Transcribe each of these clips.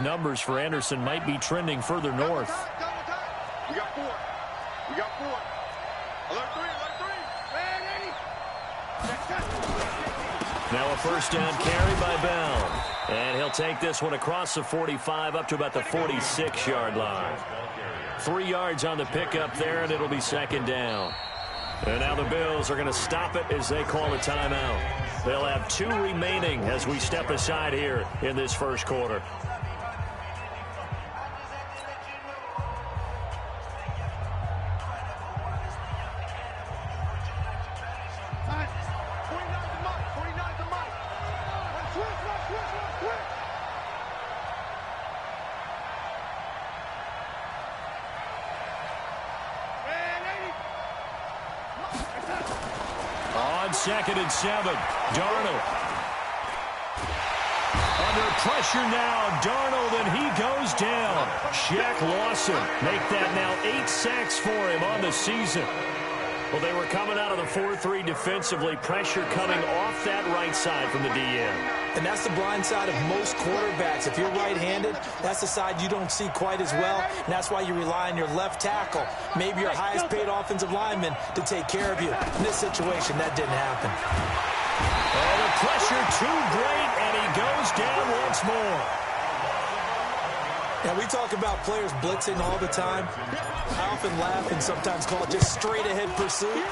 Numbers for Anderson might be trending further north. We got four. We got four. Alert three. Now a first down carry by Bell. And he'll take this one across the 45 up to about the 46-yard line. 3 yards on the pickup there, and it'll be second down. And now the Bills are going to stop it as they call a timeout. They'll have 2 remaining as we step aside here in this first quarter. On 2nd and 7, Darnold. Under pressure now, Darnold, and he goes down. Shaq Lawson make that now 8 sacks for him on the season. Well, they were coming out of the 4-3 defensively. Pressure coming off that right side from the DN. And that's the blind side of most quarterbacks. If you're right-handed, that's the side you don't see quite as well. And that's why you rely on your left tackle, maybe your highest-paid offensive lineman, to take care of you. In this situation, that didn't happen. Oh, the pressure too great, and he goes down once more. Yeah, we talk about players blitzing all the time. I often laugh and sometimes call it just straight-ahead pursuit.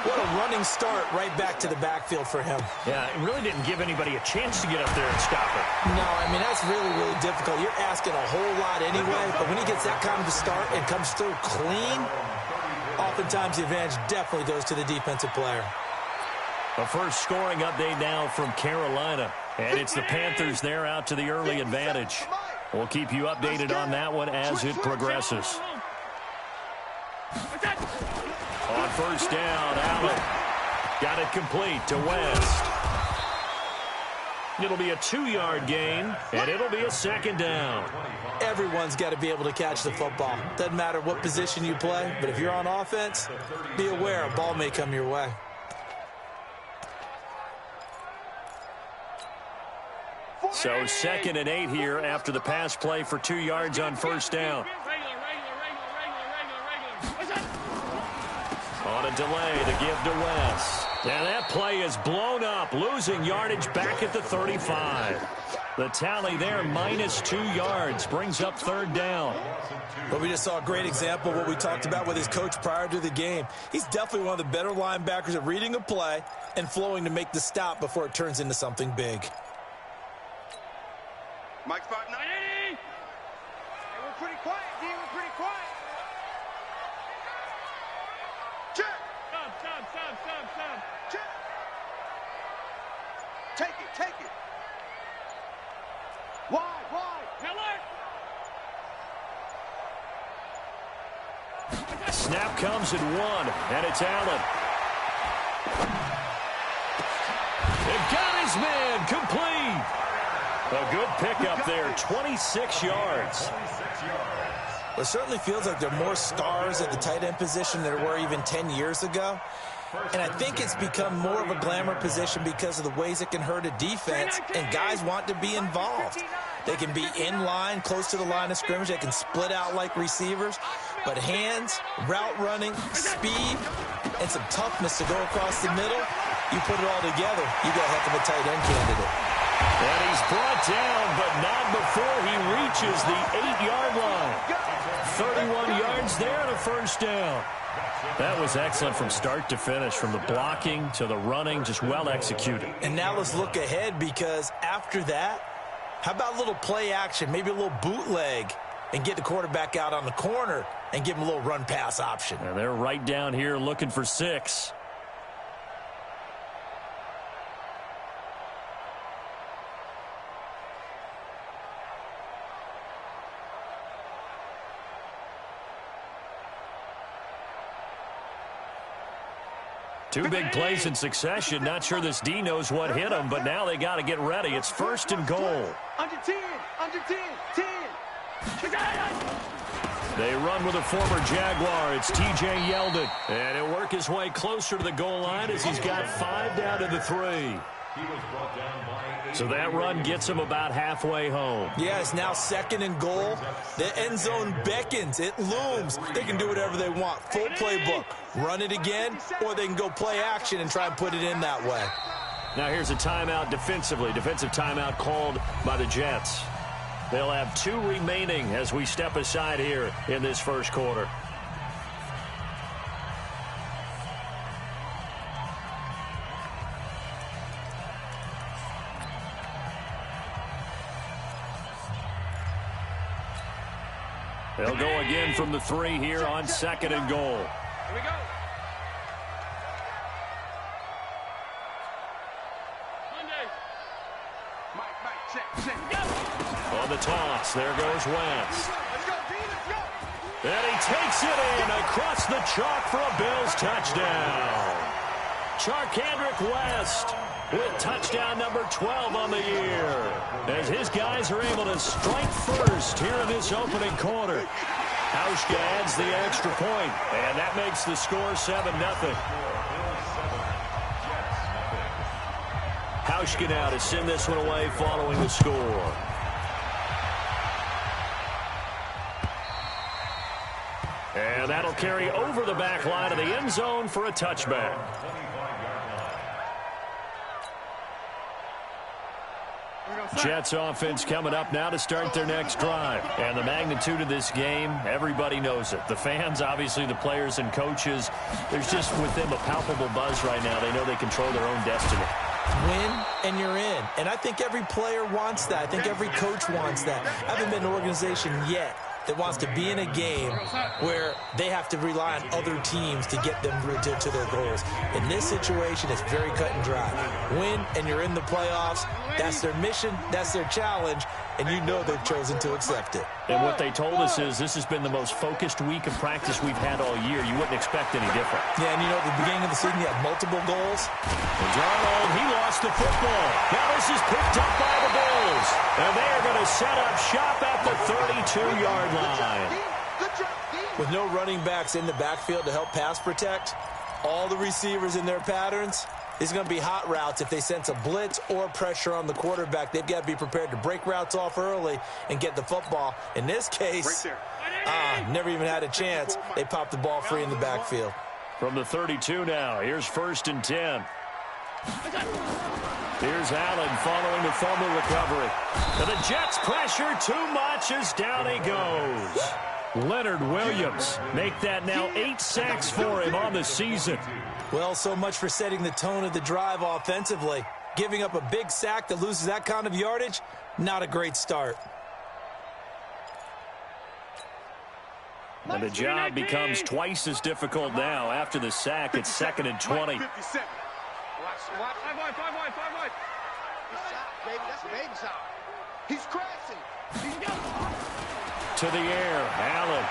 What a running start right back to the backfield for him. Yeah, it really didn't give anybody a chance to get up there and stop it. No, I mean, that's really, really difficult. You're asking a whole lot anyway, but when he gets that kind of a start and comes through clean, oftentimes the advantage definitely goes to the defensive player. A first scoring update now from Carolina, and it's the Panthers there out to the early advantage. We'll keep you updated on that one as it progresses. On first down, Allen got it complete to West. It'll be a 2-yard gain, and it'll be a second down. Everyone's got to be able to catch the football. Doesn't matter what position you play, but if you're on offense, be aware a ball may come your way. So 2nd and 8 here after the pass play for 2 yards on first down. On a delay to give to West. And that play is blown up, losing yardage back at the 35. The tally there, -2 yards, brings up 3rd down. But we just saw a great example of what we talked about with his coach prior to the game. He's definitely one of the better linebackers at reading a play and flowing to make the stop before it turns into something big. Mike 590. Hey, we're pretty quiet, D. We're pretty quiet. Check. Stop. Check. Take it. Wide. Miller. Snap comes at 1, and it's Allen. They've got his man complete. A good pickup there, 26 yards. It certainly feels like there are more stars at the tight end position than there were even 10 years ago. And I think it's become more of a glamour position because of the ways it can hurt a defense, and guys want to be involved. They can be in line, close to the line of scrimmage. They can split out like receivers. But hands, route running, speed, and some toughness to go across the middle, you put it all together, you got a heck of a tight end candidate. And he's brought down, but not before he reaches the 8-yard line. 31 yards there and a first down. That was excellent from start to finish, from the blocking to the running, just well executed. And now let's look ahead, because after that, how about a little play action, maybe a little bootleg, and get the quarterback out on the corner and give him a little run-pass option. And they're right down here looking for 6. Two big plays in succession. Not sure this D knows what hit him, but now they got to get ready. It's 1st and goal. Under 10. They run with a former Jaguar. It's T.J. Yeldon. And he'll work his way closer to the goal line as he's got 5 down to the 3. So that run gets him about halfway home. Yeah, it's now 2nd and goal. The end zone beckons. It looms. They can do whatever they want. Full playbook. Run it again, or they can go play action and try and put it in that way. Now here's a timeout defensively. Defensive timeout called by the Jets. They'll have 2 remaining as we step aside here in this first quarter. They'll go again from the 3 here on 2nd and goal. Here we go. Monday. Mike, check. On the toss, there goes Wentz. Let's go, D, let's go. And he takes it in across the chalk for a Bills touchdown. Charkandrick West with touchdown number 12 on the year, as his guys are able to strike first here in this opening quarter. Hauschka adds the extra point, and that makes the score 7-0. Hauschka now to send this one away following the score. And that'll carry over the back line of the end zone for a touchback. Jets offense coming up now to start their next drive. And the magnitude of this game, everybody knows it. The fans, obviously the players and coaches, there's just with them a palpable buzz right now. They know they control their own destiny. Win, and you're in. And I think every player wants that. I think every coach wants that. I haven't been an organization yet that wants to be in a game where they have to rely on other teams to get them to their goals. In this situation, it's very cut and dry. Win, and you're in the playoffs. That's their mission. That's their challenge. And you know they've chosen to accept it. And what they told us is this has been the most focused week of practice we've had all year. You wouldn't expect any different. Yeah, and you know, at the beginning of the season, you had multiple goals. And Darnold, he lost the football. Now this is picked up by the Bills. And they are going to set up shop at the 32-yard line. With no running backs in the backfield to help pass protect, all the receivers in their patterns, these are going to be hot routes. If they sense a blitz or pressure on the quarterback, they've got to be prepared to break routes off early and get the football. In this case, never even had a chance. They popped the ball free in the backfield. From the 32 now, here's 1st and 10. Here's Allen following the fumble recovery. And the Jets pressure too much as down he goes. Leonard Williams make that now 8 sacks for him on the season. Well, so much for setting the tone of the drive offensively. Giving up a big sack that loses that kind of yardage, not a great start. And the job becomes twice as difficult now. After the sack, it's 2nd and 20. Watch. 5 wide. That's a baby shot. He's crashing. He's got to the air, Allen.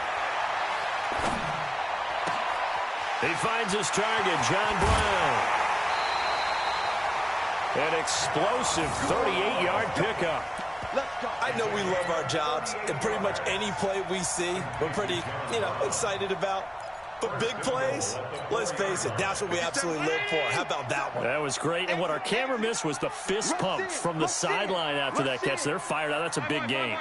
He finds his target, John Brown. An explosive 38-yard pickup. I know we love our jobs, and pretty much any play we see, we're pretty, excited about. But big plays, let's face it, that's what we absolutely live for. How about that one? That was great. And what our camera missed was the fist pump from the sideline after that catch. They're fired out. That's a big game.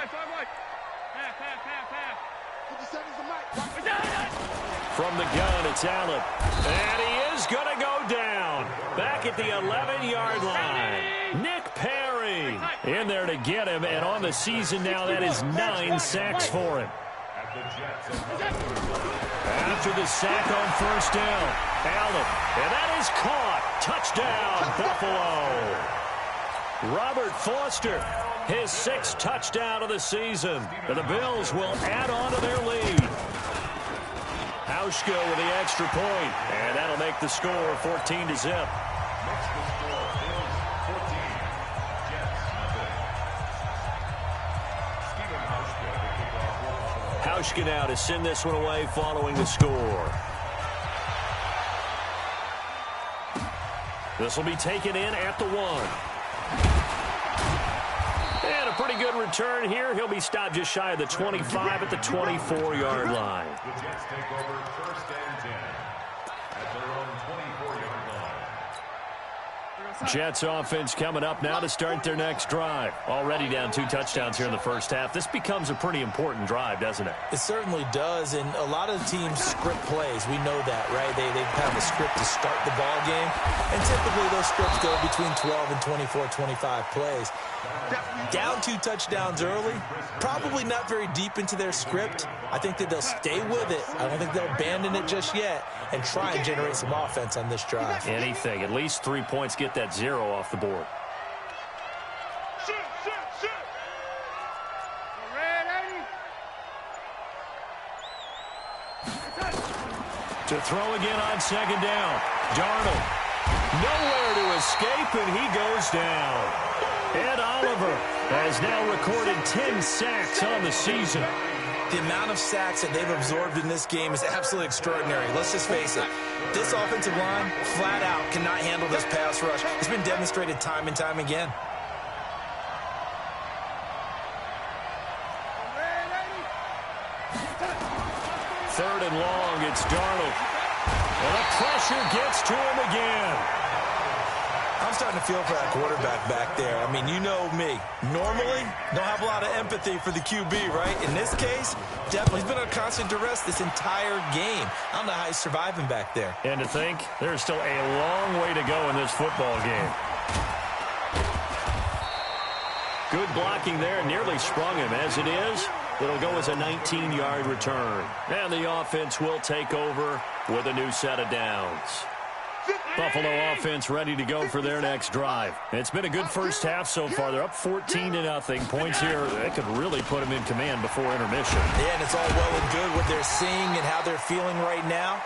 From the gun, it's Allen. And he is going to go down. Back at the 11-yard line. Nick Perry in there to get him. And on the season now, that is 9 sacks for him. After the sack on 1st down, Allen. And that is caught. Touchdown, Buffalo. Robert Foster, his 6th touchdown of the season. And the Bills will add on to their lead. Hauschka with the extra point, and that'll make the score 14-0. Hauschka now to send this one away following the score. This will be taken in at the 1. And a pretty good return here. He'll be stopped just shy of the 25 at the 24-yard line. The Jets take over 1st and 10 at their own 24-yard Jets offense coming up now to start their next drive. Already down 2 touchdowns here in the first half. This becomes a pretty important drive, doesn't it? It certainly does, and a lot of teams script plays. We know that, right? They have a script to start the ball game, and typically those scripts go between 12 and 24, 25 plays. Down 2 touchdowns early, probably not very deep into their script. I think that they'll stay with it. I don't think they'll abandon it just yet and try and generate some offense on this drive. Anything. At least 3 points, get that 0 off the board. To throw again on second down. Darnold. Nowhere to escape, and he goes down. Ed Oliver has now recorded 10 sacks on the season. The amount of sacks that they've absorbed in this game is absolutely extraordinary. Let's just face it. This offensive line, flat out, cannot handle this pass rush. It's been demonstrated time and time again. Third and long, it's Darnold. And the pressure gets to him again. I'm starting to feel for that quarterback back there. I mean, you know me. Normally, don't have a lot of empathy for the QB, right? In this case, definitely. He's been under constant duress this entire game. I don't know how he's surviving back there. And to think, there's still a long way to go in this football game. Good blocking there. Nearly sprung him. As it is, it'll go as a 19-yard return. And the offense will take over with a new set of downs. Buffalo offense ready to go for their next drive. It's been a good first half so far. They're up 14-0. Points here, they could really put them in command before intermission. Yeah, and it's all well and good what they're seeing and how they're feeling right now.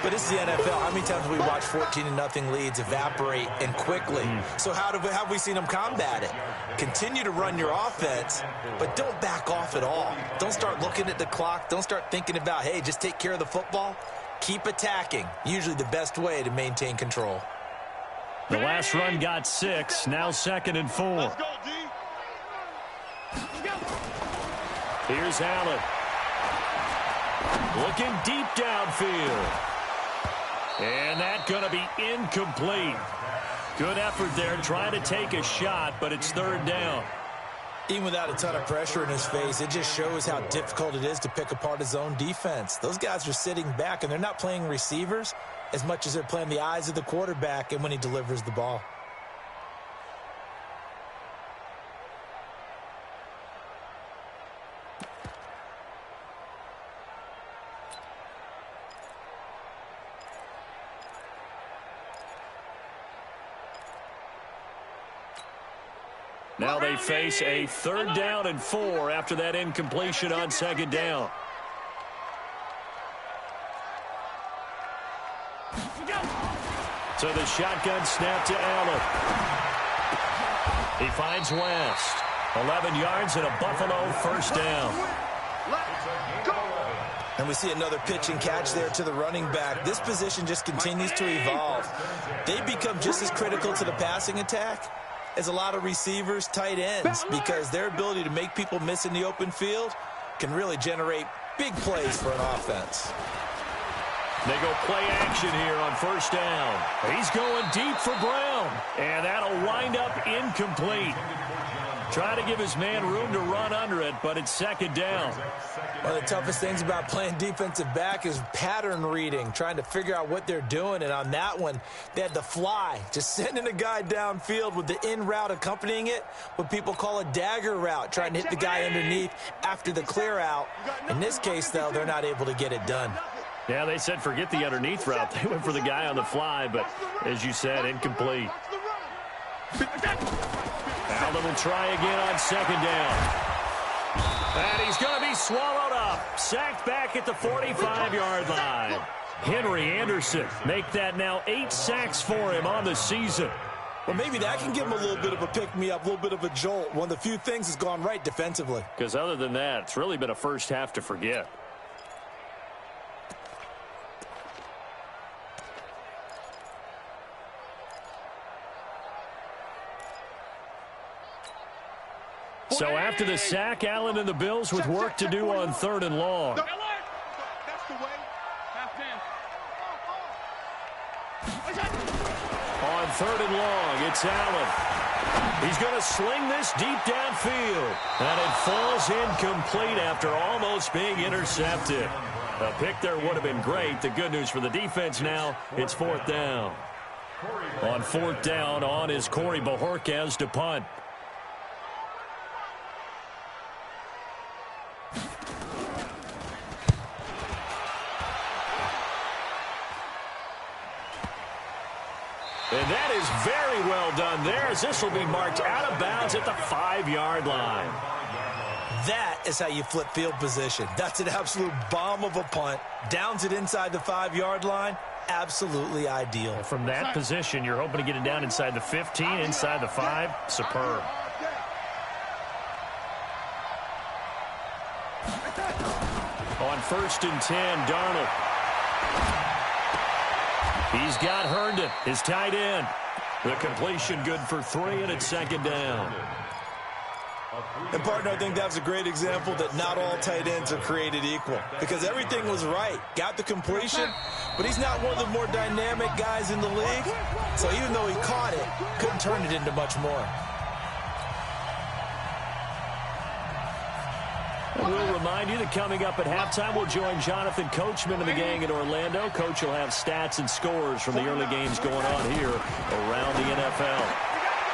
But it's the NFL. How many times have we watched 14-0 leads evaporate and quickly? So how have we seen them combat it? Continue to run your offense, but don't back off at all. Don't start looking at the clock. Don't start thinking about, hey, just take care of the football. Keep attacking. Usually the best way to maintain control. The last run got 6. Now 2nd and 4. Let's go, D. Here's Allen. Looking deep downfield. And that's going to be incomplete. Good effort there trying to take a shot, but it's 3rd down. Even without a ton of pressure in his face, it just shows how difficult it is to pick apart his own defense. Those guys are sitting back, and they're not playing receivers as much as they're playing the eyes of the quarterback and when he delivers the ball. Now they face a 3rd down and 4 after that incompletion on 2nd down. So the shotgun snap to Allen. He finds West. 11 yards and a Buffalo 1st down. And we see another pitch and catch there to the running back. This position just continues to evolve. They become just as critical to the passing attack as a lot of receivers, tight ends, because their ability to make people miss in the open field can really generate big plays for an offense. They go play action here on 1st down. He's going deep for Brown, and that'll wind up incomplete. Trying to give his man room to run under it, but it's 2nd down. One of the toughest things about playing defensive back is pattern reading, trying to figure out what they're doing. And on that one, they had the fly, just sending a guy downfield with the in route accompanying it, what people call a dagger route, trying to hit the guy underneath after the clear out. In this case, though, they're not able to get it done. Yeah, they said forget the underneath route. They went for the guy on the fly, but as you said, incomplete. Allen will try again on 2nd down. And he's going to be swallowed up. Sacked back at the 45-yard line. Henry Anderson make that now 8 sacks for him on the season. Well, maybe that can give him a little bit of a pick-me-up, a little bit of a jolt. One of the few things that's gone right defensively. Because other than that, it's really been a first half to forget. So after the sack, Allen and the Bills with work to do on 3rd and long. That's the way. Half third and long. It's Allen. He's going to sling this deep downfield. And it falls incomplete after almost being intercepted. A pick there would have been great. The good news for the defense now, it's fourth down. On fourth down, on is Corey Bojorquez to punt. And that is very well done there, as this will be marked out of bounds at the 5-yard line. That is how you flip field position. That's an absolute bomb of a punt. Downs it inside the 5-yard line. Absolutely ideal. From that position, you're hoping to get it down inside the 15, inside the 5. Superb. On 1st and 10, Darnold. He's got Herndon, his tight end. The completion good for 3, and it's 2nd down. And, partner, I think that was a great example that not all tight ends are created equal, because everything was right. Got the completion, but he's not one of the more dynamic guys in the league. So even though he caught it, couldn't turn it into much more. We'll remind you that coming up at halftime, we'll join Jonathan Coachman and the gang in Orlando. Coach will have stats and scores from the early games going on here around the NFL.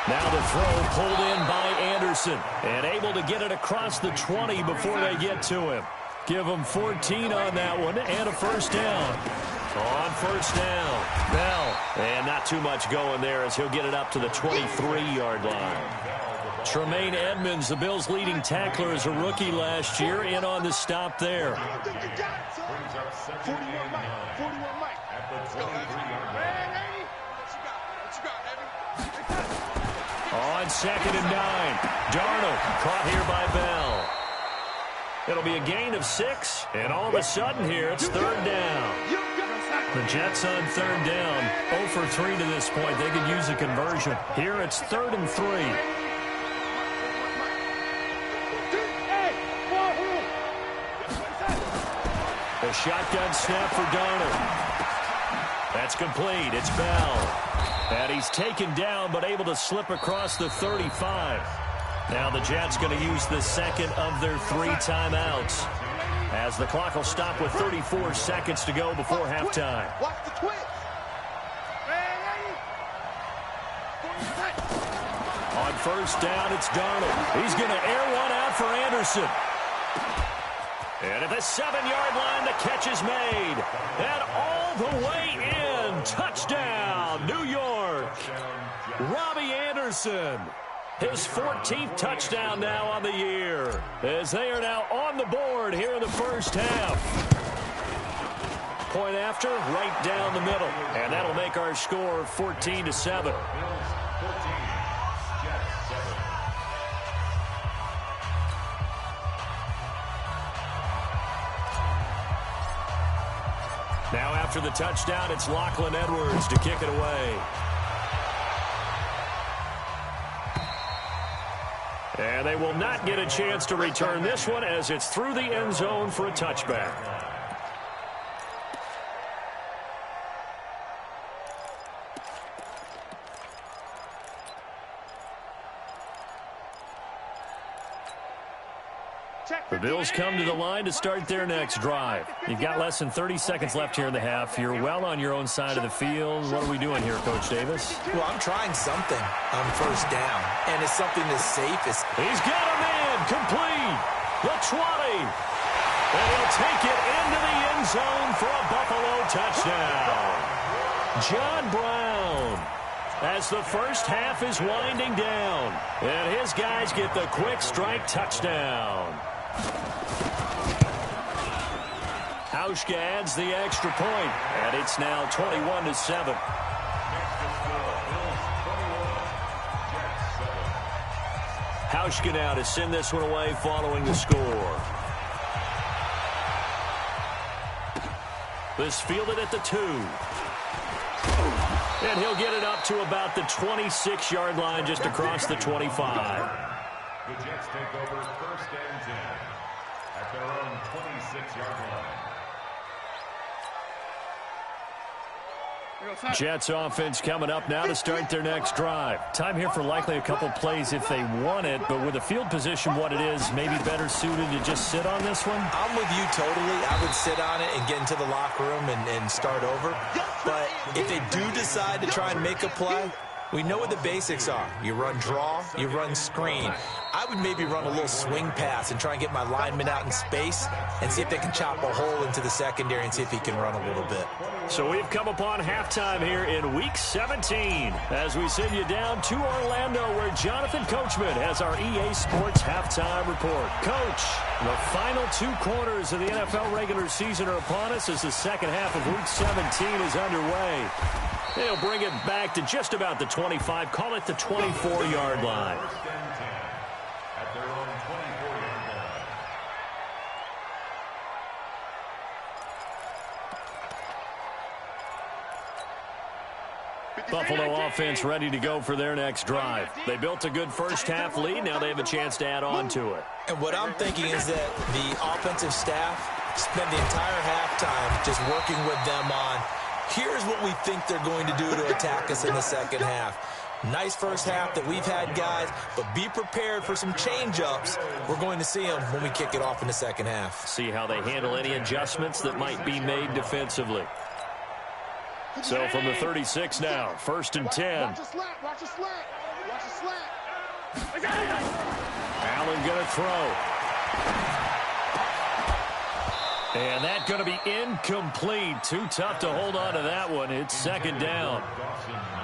Now the throw pulled in by Anderson and able to get it across the 20 before they get to him. Give him 14 on that one and a 1st down. On 1st down, Bell. And not too much going there as he'll get it up to the 23-yard line. Tremaine Edmonds, the Bills' leading tackler as a rookie last year, in on the stop there. On 2nd and 9, Darnold caught here by Bell. It'll be a gain of 6, and all of a sudden here, it's 3rd down. The Jets on 3rd down, 0 for 3 to this point. They could use a conversion. Here it's 3rd and 3. A shotgun snap for Darnold. That's complete. It's Bell. And he's taken down but able to slip across the 35. Now the Jets going to use the 2nd of their 3 timeouts, as the clock will stop with 34 seconds to go before halftime. Watch the twitch. On 1st down, it's Darnold. He's going to air one out for Anderson. And at the 7-yard line, the catch is made. And all the way in. Touchdown, New York. Robbie Anderson. His 14th touchdown now on the year, as they are now on the board here in the first half. Point after, right down the middle. And that'll make our score 14-7. Now after the touchdown, it's Lachlan Edwards to kick it away. And they will not get a chance to return this one, as it's through the end zone for a touchback. The Bills come to the line to start their next drive. You've got less than 30 seconds left here in the half. You're well on your own side of the field. What are we doing here, Coach Davis? Well, I'm trying something on 1st down, and it's something as safe as... He's got a man complete. The 20. And he'll take it into the end zone for a Buffalo touchdown. John Brown, as the first half is winding down, and his guys get the quick strike touchdown. Hauschka adds the extra point, and it's now 21-7. Hauschka now to send this one away following the score. This fielded at the 2. And he'll get it up to about the 26-yard line, just across the 25. The Jets take over 1st and 10 at their own 26-yard line. Jets offense coming up now to start their next drive. Time here for likely a couple plays if they want it, but with the field position what it is, maybe better suited to just sit on this one? I'm with you totally. I would sit on it and get into the locker room and start over. But if they do decide to try and make a play, we know what the basics are. You run draw, you run screen. I would maybe run a little swing pass and try and get my lineman out in space and see if they can chop a hole into the secondary and see if he can run a little bit. So we've come upon halftime here in Week 17 as we send you down to Orlando where Jonathan Coachman has our EA Sports halftime report. Coach, the final 2 quarters of the NFL regular season are upon us as the second half of Week 17 is underway. They'll bring it back to just about the 25, call it the 24-yard line. At their own 24-yard line. Buffalo offense ready to go for their next drive. They built a good first half lead. Now they have a chance to add on to it. And what I'm thinking is that the offensive staff spent the entire halftime just working with them on, here's what we think they're going to do to attack us in the second half. Nice first half that we've had, guys, but be prepared for some change-ups. We're going to see them when we kick it off in the second half. See how they handle any adjustments that might be made defensively. So from the 36 now, 1st and 10. Watch a slant. Watch a slant. Watch a slant. Allen going to throw. And that's going to be incomplete. Too tough to hold on to that one. It's 2nd down.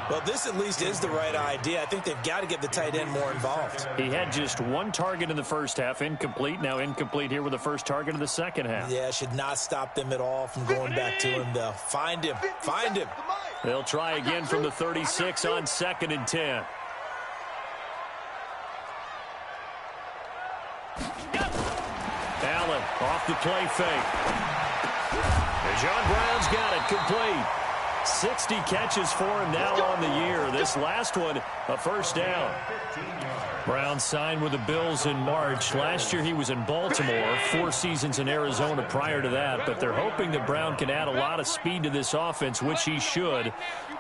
Well, this at least is the right idea. I think they've got to get the tight end more involved. He had just 1 target in the first half, incomplete. Now incomplete here with the first target of the second half. Yeah, should not stop them at all from going back to him, though. Find him. Find him. They'll try again from the 36 on 2nd and 10. Allen off the play fake. And John Brown's got it complete. 60 catches for him now on the year. This last one, a first down. Brown signed with the Bills in March. Last year he was in Baltimore, 4 seasons in Arizona prior to that, but they're hoping that Brown can add a lot of speed to this offense, which he should.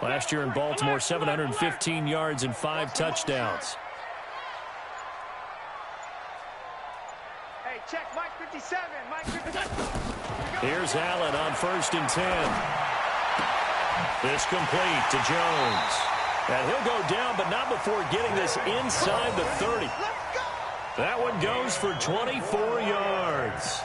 Last year in Baltimore, 715 yards and 5 touchdowns. Hey, check Mike 57. Mike 57. Here's Allen on 1st and 10. This complete to Jones. And he'll go down, but not before getting this inside the 30. That one goes for 24 yards.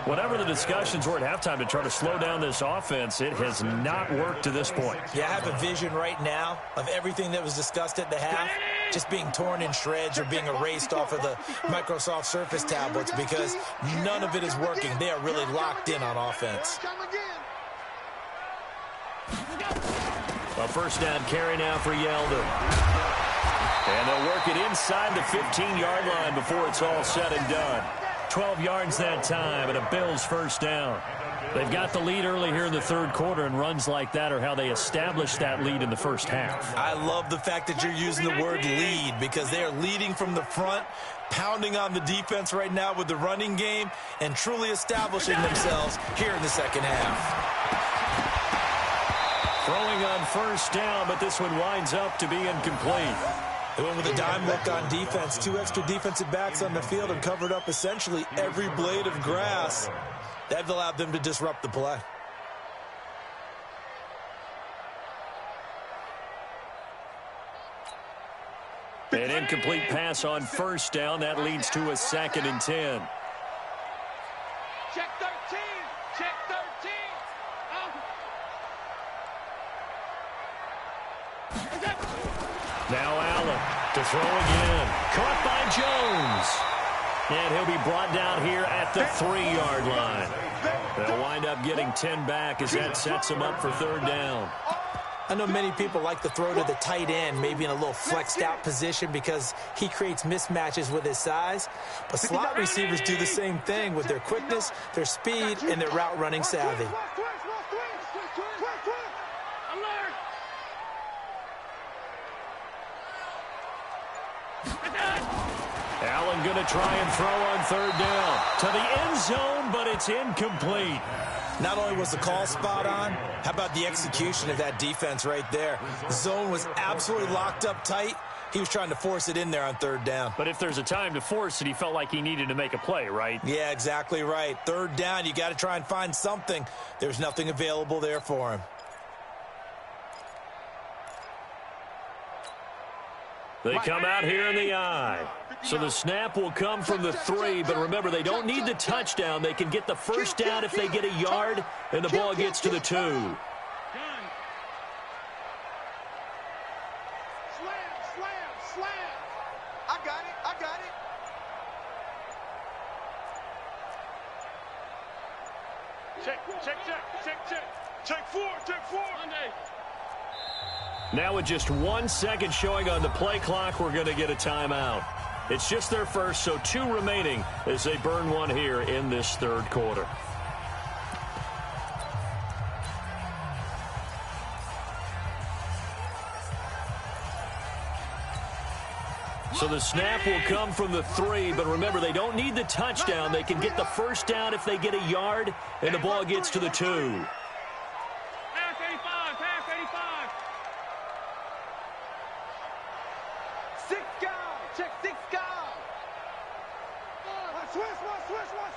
Whatever the discussions were at halftime to try to slow down this offense, it has not worked to this point. Yeah, I have a vision right now of everything that was discussed at the half just being torn in shreds or being erased off of the Microsoft Surface tablets because none of it is working. They are really locked in on offense. A first down carry now for Yeldon. And they'll work it inside the 15-yard line before it's all said and done. 12 yards that time and a Bills first down. They've got the lead early here in the 3rd quarter, and runs like that are how they establish that lead in the first half. I love the fact that you're using the word lead because they are leading from the front, pounding on the defense right now with the running game, and truly establishing themselves here in the second half. Throwing on first down, but this one winds up to be incomplete. They went with a dime look on defense. 2 extra defensive backs on the field and covered up essentially every blade of grass. That allowed them to disrupt the play. An incomplete pass on first down. That leads to a 2nd and 10. Check 13. Check 13. Now Allen to throw again. Caught by Jones. And he'll be brought down here at the 3-yard line. They'll wind up getting 10 back as that sets them up for 3rd down. I know many people like to throw to the tight end, maybe in a little flexed out position because he creates mismatches with his size. But slot receivers do the same thing with their quickness, their speed, and their route running savvy. Allen going to try and throw on 3rd down to the end zone, but it's incomplete. Not only was the call spot on, how about the execution of that defense right there? The zone was absolutely locked up tight. He was trying to force it in there on third down. But if there's a time to force it, he felt like he needed to make a play, right? Yeah, exactly right. Third down, you got to try and find something. There's nothing available there for him. They come out here in the I. So the snap will come from the 3, but remember, they don't need the touchdown. They can get the first down if they get a yard, and the ball gets to the 2. Slam, slam, slam. I got it, I got it. Check 4. Monday. Now with just 1 second showing on the play clock, we're going to get a timeout. It's just their first, so 2 remaining as they burn one here in this third quarter. So the snap will come from the 3, but remember, they don't need the touchdown. They can get the first down if they get a yard, and the ball gets to the 2. Pass 85, pass 85. 6 guys, check 6 guys.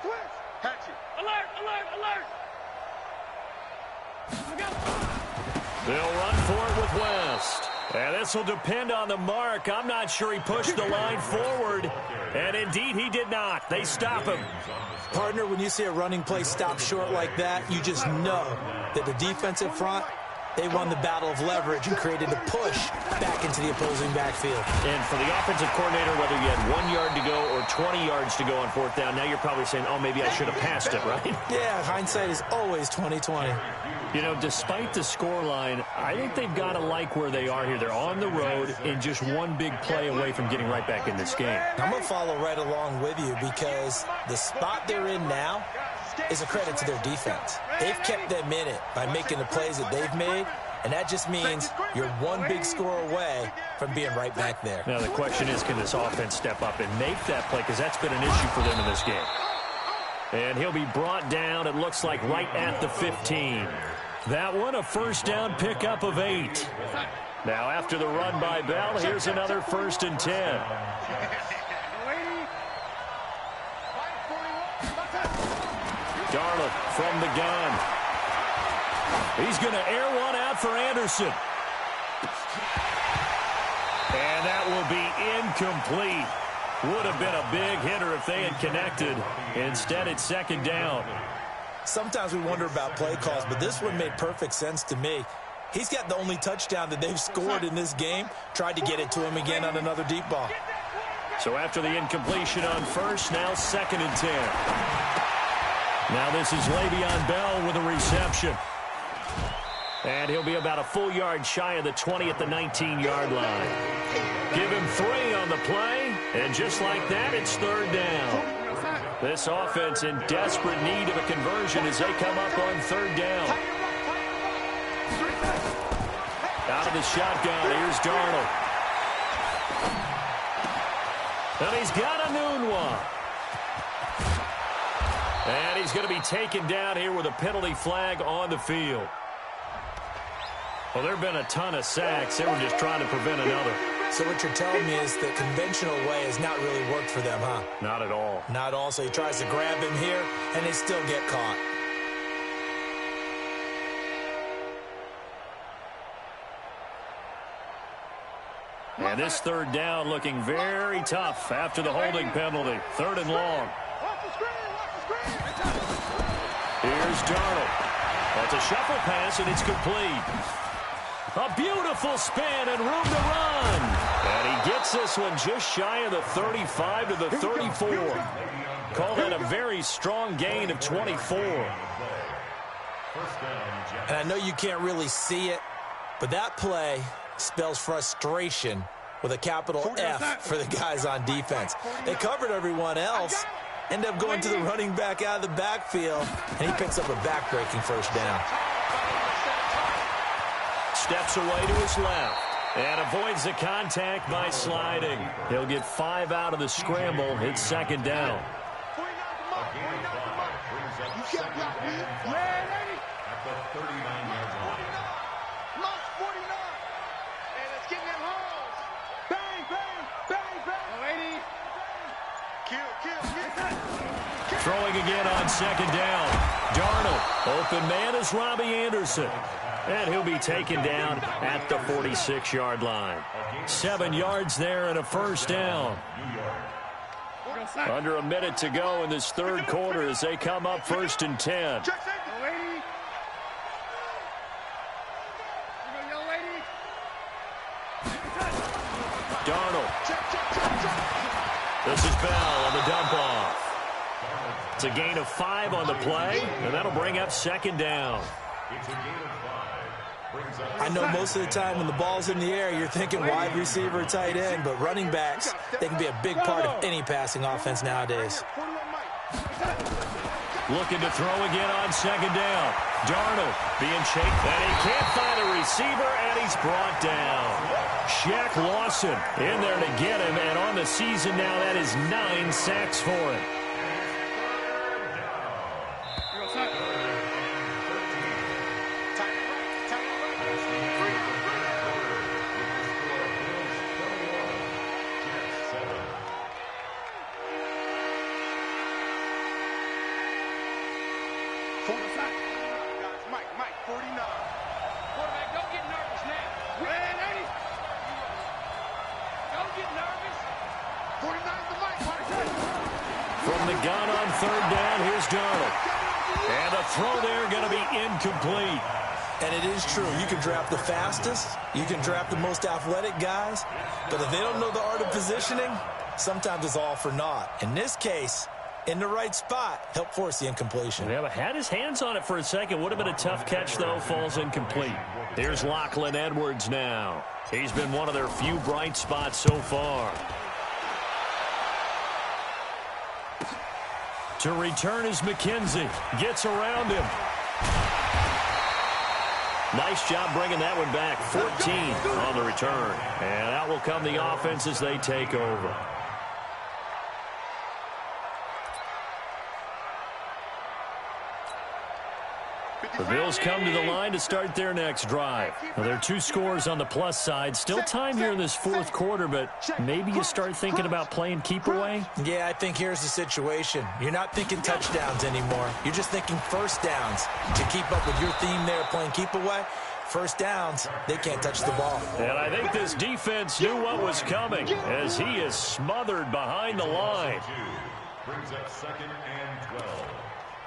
Switch. Hatchet. Alert. They'll run for it with West. And this will depend on the mark. I'm not sure he pushed the line forward. And indeed, he did not. They stop him. Partner, when you see a running play stop short like that, you just know that the defensive front, they won the battle of leverage and created a push back into the opposing backfield. And for the offensive coordinator, whether you had 1 yard to go or 20 yards to go on fourth down, now you're probably saying, oh, maybe I should have passed it, right? Yeah, hindsight is always 20/20. You know, despite the scoreline, I think they've got to like where they are here. They're on the road and just one big play away from getting right back in this game. I'm going to follow right along with you because the spot they're in now is a credit to their defense. They've kept them in it by making the plays that they've made, and that just means you're one big score away from being right back there. Now the question is, can this offense step up and make that play? Because that's been an issue for them in this game. And he'll be brought down, it looks like, right at the 15. That one, a first down pickup of 8. Now after the run by Bell, here's another 1st and 10. Darnold from the gun. He's going to air one out for Anderson. And that will be incomplete. Would have been a big hitter if they had connected. Instead, it's 2nd down. Sometimes we wonder about play calls, but this one made perfect sense to me. He's got the only touchdown that they've scored in this game. Tried to get it to him again on another deep ball. So after the incompletion on first, now 2nd and 10. Now this is Le'Veon Bell with a reception. And he'll be about a full yard shy of the 20 at the 19-yard line. Give him 3 on the play, and just like that, it's 3rd down. This offense in desperate need of a conversion as they come up on 3rd down. Out of the shotgun, here's Darnold. And he's got a noon one. And he's going to be taken down here with a penalty flag on the field. Well, there have been a ton of sacks. They were just trying to prevent another. So what you're telling me is the conventional way has not really worked for them, huh? Not at all. Not at all. So he tries to grab him here, and they still get caught. And this 3rd down looking very tough after the holding penalty. 3rd and long. Here's Darnold. That's a shuffle pass, and it's complete. A beautiful spin and room to run. And he gets this one just shy of the 35 to the 34. Call that a very strong gain of 24. And I know you can't really see it, but that play spells frustration with a capital F for the guys on defense. They covered everyone else, end up going to the running back out of the backfield, and he picks up a back-breaking 1st down. Steps away to his left and avoids the contact by sliding. He'll get 5 out of the scramble. It's 2nd down. at the 39-yard line. Mark 49. Hey, let's get them holes. Bang, bang, bang, bang. Lady. Kill. Throwing again on second down. Darnold, open man is Robbie Anderson. And he'll be taken down at the 46-yard line. 7 yards there and a first down. Under a minute to go in this third quarter as they come up 1st and 10. Darnold. This is Bell on the dump off. It's a gain of 5 on the play, and that'll bring up second down. It's a gain of 5. I know most of the time when the ball's in the air, you're thinking wide receiver, tight end, but running backs, they can be a big part of any passing offense nowadays. Looking to throw again on second down. Darnold being chased, and he can't find a receiver, and he's brought down. Shaq Lawson in there to get him, and on the season now, that is 9 sacks for him. Mike, 49. Quarterback, don't get nervous now. Don't get nervous. 49's the Mike. From the gun on third down, here's Darnold. And the throw there going to be incomplete. And it is true. You can draft the fastest. You can draft the most athletic guys. But if they don't know the art of positioning, sometimes it's all for naught. In this case, in the right spot, help force the incompletion. Yeah, but had his hands on it for a second. Would have been a tough catch, though. Falls incomplete. Here's Lachlan Edwards now. He's been one of their few bright spots so far. To return is McKenzie. Gets around him. Nice job bringing that one back. 14 on the return. And out will come the offense as they take over. The Bills come to the line to start their next drive. Well, there are 2 scores on the plus side. Still time here in this fourth quarter, but maybe you start thinking about playing keep away? Yeah, I think here's the situation. You're not thinking touchdowns anymore. You're just thinking first downs. To keep up with your theme there, playing keep away, first downs, they can't touch the ball. And I think this defense knew what was coming as he is smothered behind the line. Brings up 2nd and 12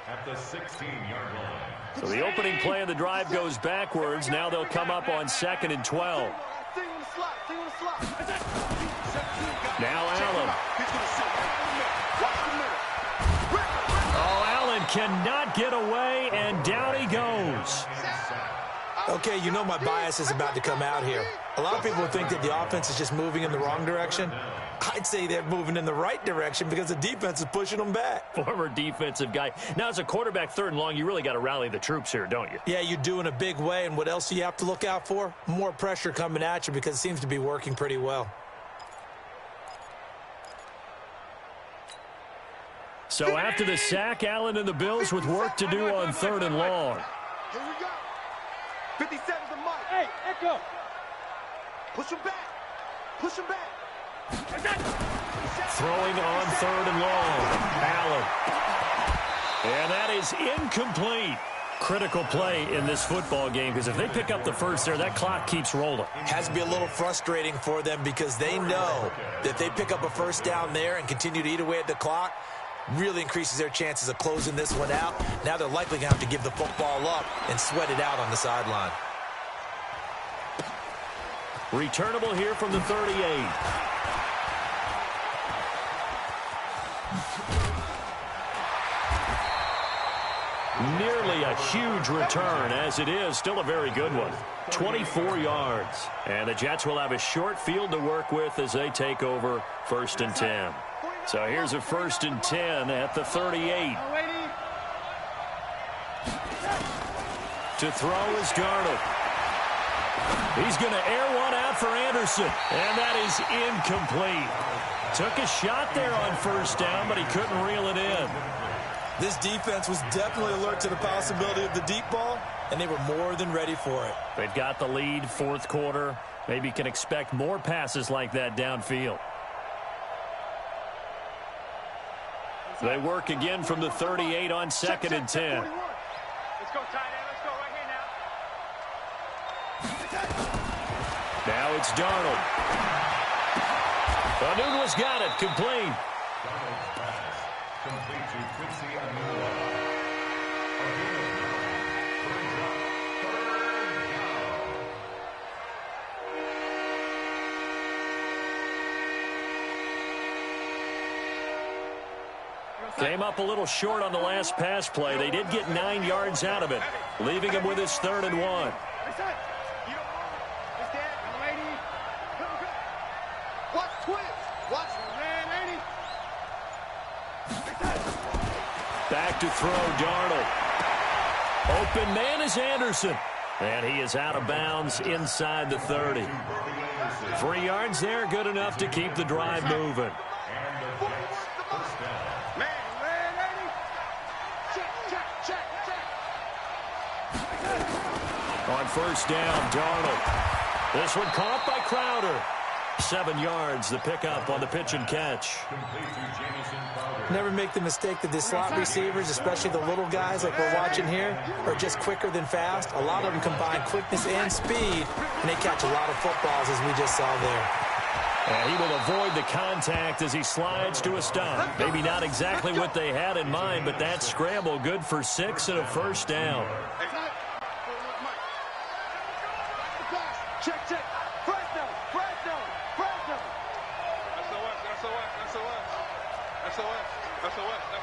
at the 16-yard line. So the opening play of the drive goes backwards. Now they'll come up on 2nd and 12. Now Allen. Oh, Allen cannot get away, and down he goes. Okay, you know my bias is about to come out here. A lot of people think that the offense is just moving in the wrong direction. I'd say they're moving in the right direction because the defense is pushing them back. Former defensive guy. Now, as a quarterback 3rd and long, you really got to rally the troops here, don't you? Yeah, you do in a big way. And what else do you have to look out for? More pressure coming at you because it seems to be working pretty well. So after the sack, Allen and the Bills with work to do on 3rd and long. Here we go. 57's the Mike. Hey, Echo. Push him back. Push him back. Throwing on 3rd and long. Allen. And that is incomplete. Critical play in this football game because if they pick up the first there, that clock keeps rolling. Has to be a little frustrating for them because they know that they pick up a first down there and continue to eat away at the clock, really increases their chances of closing this one out. Now they're likely going to have to give the football up and sweat it out on the sideline. Returnable here from the 38. Nearly a huge return, as it is still a very good one. 24 yards. And the Jets will have a short field to work with as they take over 1st and 10. So here's a 1st and 10 at the 38. To throw is Darnold. He's going to air one out for Anderson, and that is incomplete. Took a shot there on 1st down, but he couldn't reel it in. This defense was definitely alert to the possibility of the deep ball, and they were more than ready for it. They've got the lead, fourth quarter. Maybe can expect more passes like that downfield. They work again from the 38 on 2nd and 10. Let's go, tight end. Let's go right here now. Now it's Darnold. Anunua's got it. Complete. Donald's pass. Complete to Quincy Anunua. Brings up 3rd down. Came up a little short on the last pass play. They did get 9 yards out of it, leaving him with his 3rd and 1. Watch twins. Watch man, Andy. Back to throw, Darnold. Open man is Anderson. And he is out of bounds inside the 30. 3 yards there, good enough to keep the drive moving. And the Jets first down. Man, Andy. Check. On 1st down, Darnold. This one caught by Crowder. 7 yards, the pickup on the pitch and catch. Complete to Jamison Crowder. Never make the mistake that the slot receivers, especially the little guys like we're watching here, are just quicker than fast. A lot of them combine quickness and speed, and they catch a lot of footballs, as we just saw there. And he will avoid the contact as he slides to a stop. Maybe not exactly what they had in mind, but that scramble good for 6 and a 1st down. Check. Fresno.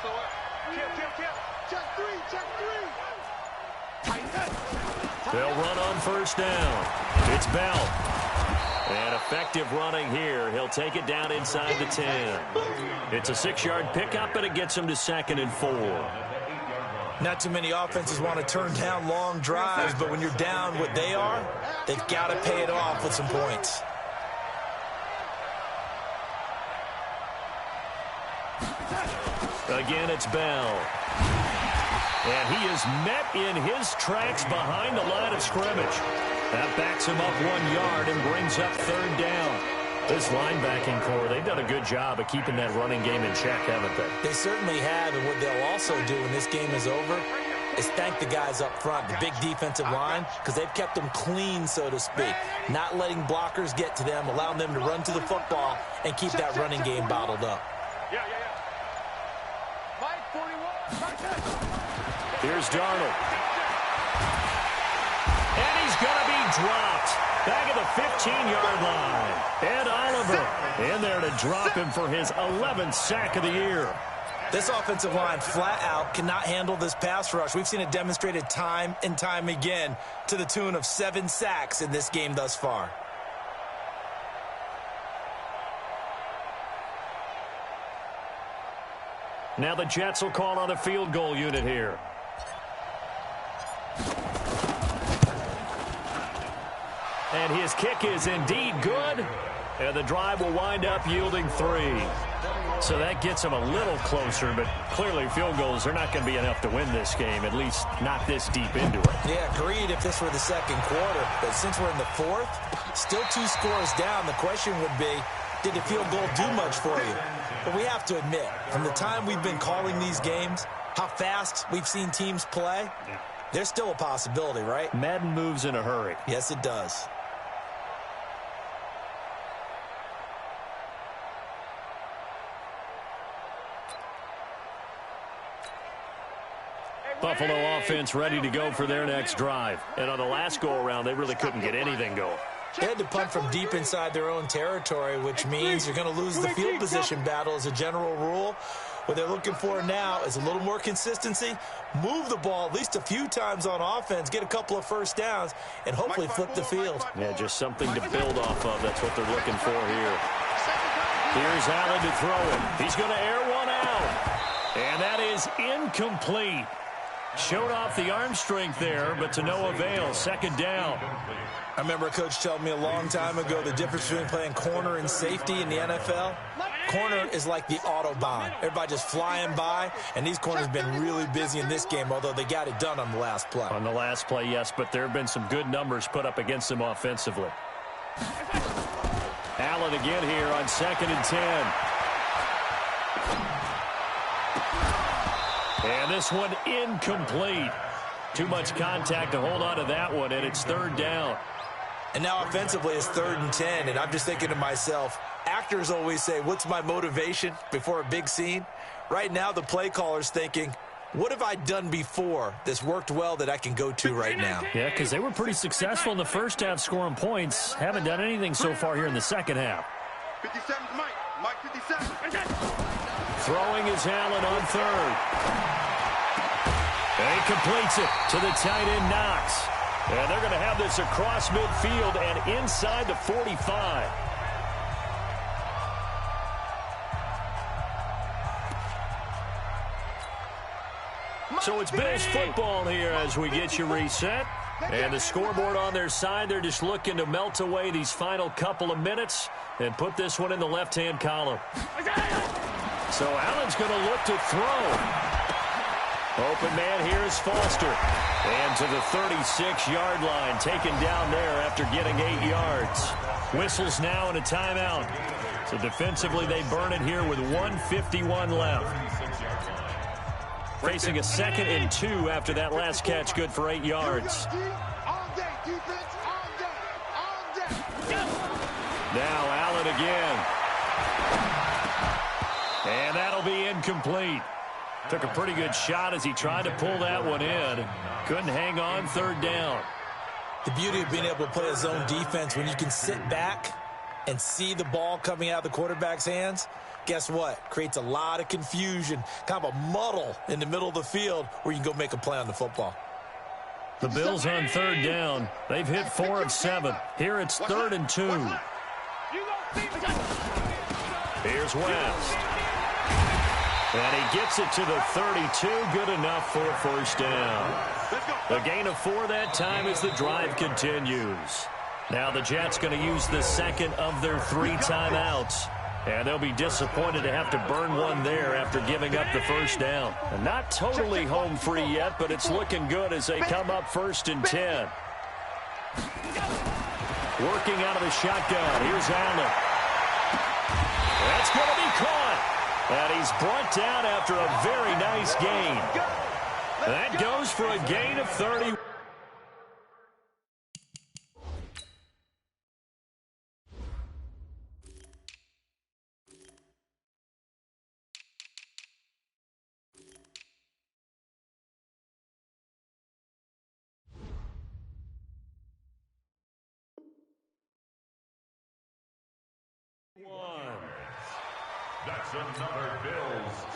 SOS. Kill. Check three. They'll run on 1st down. It's Bell. And effective running here. He'll take it down inside the 10. It's a 6-yard pickup, and it gets him to 2nd and 4. Not too many offenses want to turn down long drives, but when you're down what they are, they've got to pay it off with some points. Again, it's Bell. And he is met in his tracks behind the line of scrimmage. That backs him up 1 yard and brings up 3rd down. This linebacking core, they've done a good job of keeping that running game in check, haven't they? They certainly have, and what they'll also do when this game is over is thank the guys up front, the big defensive line, because they've kept them clean, so to speak, not letting blockers get to them, allowing them to run to the football and keep that running game bottled up. Yeah. Mike 41. Here's Darnold. And he's going to be dropped. Back at the 15-yard line. Ed Oliver in there to drop him for his 11th sack of the year. This offensive line flat out cannot handle this pass rush. We've seen it demonstrated time and time again to the tune of 7 sacks in this game thus far. Now the Jets will call on the field goal unit here. And his kick is indeed good. And the drive will wind up yielding 3. So that gets them a little closer, but clearly field goals are not going to be enough to win this game, at least not this deep into it. Yeah, agreed if this were the 2nd quarter. But since we're in the 4th, still 2 scores down, the question would be, did the field goal do much for you? But we have to admit, from the time we've been calling these games, how fast we've seen teams play, there's still a possibility, right? Madden moves in a hurry. Yes, it does. Buffalo offense ready to go for their next drive. And on the last go-around, they really couldn't get anything going. They had to punt from deep inside their own territory, which means you're going to lose the field position battle as a general rule. What they're looking for now is a little more consistency, move the ball at least a few times on offense, get a couple of 1st downs, and hopefully flip the field. Yeah, just something to build off of. That's what they're looking for here. Here's Allen to throw it. He's going to air one out. And that is incomplete. Showed off the arm strength there, but to no avail. Second down. I remember a coach telling me a long time ago the difference between playing corner and safety in the NFL. Corner is like the Autobahn. Everybody just flying by, and these corners have been really busy in this game, although they got it done on the last play. On the last play, yes, but there have been some good numbers put up against them offensively. Allen again here on 2nd and 10. And this one incomplete. Too much contact to hold on to that one, and it's 3rd down. And now offensively it's 3rd and 10, and I'm just thinking to myself, actors always say, what's my motivation before a big scene? Right now the play caller's thinking, what have I done before that's worked well that I can go to right now? Yeah, because they were pretty successful in the first half scoring points. Haven't done anything so far here in the second half. 57 Mike. Mike 57. Throwing is Allen on 3rd. And he completes it to the tight end Knox. And they're going to have this across midfield and inside the 45. So it's Bills football here as we get you reset. And the scoreboard on their side, they're just looking to melt away these final couple of minutes and put this one in the left-hand column. So Allen's going to look to throw. Open man here is Foster. And to the 36-yard line, taken down there after getting 8 yards. Whistles now and a timeout. So defensively, they burn it here with 1:51 left. Facing a 2nd and 2 after that last catch, good for 8 yards. Now Allen again. And that'll be incomplete. Took a pretty good shot as he tried to pull that one in. Couldn't hang on, 3rd down. The beauty of being able to play a zone defense when you can sit back and see the ball coming out of the quarterback's hands, guess what? Creates a lot of confusion, kind of a muddle in the middle of the field where you can go make a play on the football. The Bills on 3rd down. They've hit 4 of 7. Here it's 3rd and 2. Here's West. And he gets it to the 32. Good enough for a 1st down. A gain of 4 that time as the drive continues. Now the Jets going to use the 2nd of their 3 timeouts. And they'll be disappointed to have to burn one there after giving up the 1st down. And not totally home free yet, but it's looking good as they come up 1st and 10. Working out of the shotgun. Here's Allen. That's going to be caught. And he's brought down after a very nice gain. That goes for a gain of 30.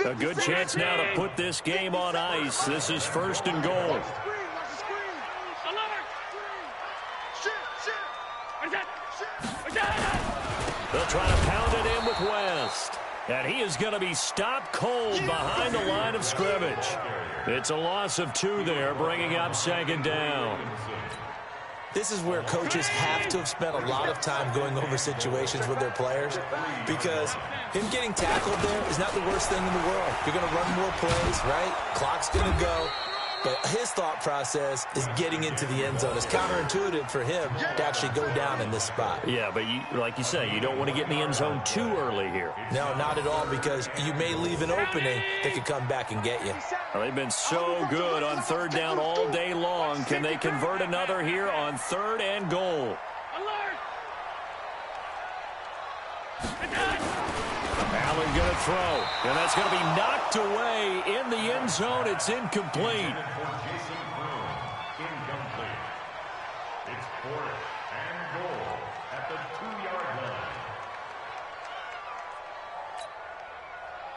A good chance now to put this game on ice. This is 1st and goal. They'll try to pound it in with West. And he is going to be stopped cold behind the line of scrimmage. It's a loss of 2 there, bringing up 2nd down. This is where coaches have to have spent a lot of time going over situations with their players, because him getting tackled there is not the worst thing in the world. You're going to run more plays, right? Clock's going to go. But his thought process is getting into the end zone. It's counterintuitive for him to actually go down in this spot. Yeah, but like you say, you don't want to get in the end zone too early here. No, not at all, because you may leave an opening that could come back and get you. Well, they've been so good on 3rd down all day long. Can they convert another here on 3rd and goal? Allen going to throw, and that's going to be knocked away in the end zone. It's incomplete. It's 4th and goal at the 2-yard line.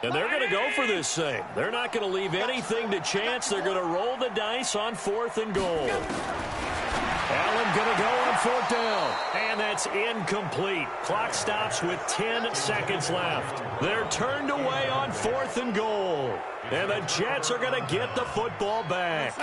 And they're going to go for this thing. They're not going to leave anything to chance. They're going to roll the dice on 4th and goal. Allen going to go on 4th down. And that's incomplete. Clock stops with 10 seconds left. They're turned away on 4th and goal. And the Jets are going to get the football back.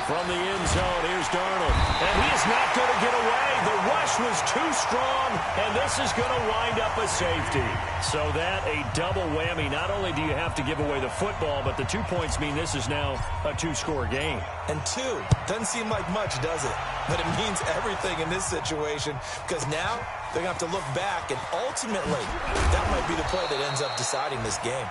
From the end zone, here's Darnold. And he is not going to get away. The rush was too strong, and this is going to wind up a safety. So that a double whammy. Not only do you have to give away the football, but the 2 points mean this is now a 2-score game. And 2 doesn't seem like much, does it? But it means everything in this situation, because now they're going to have to look back, and ultimately that might be the play that ends up deciding this game.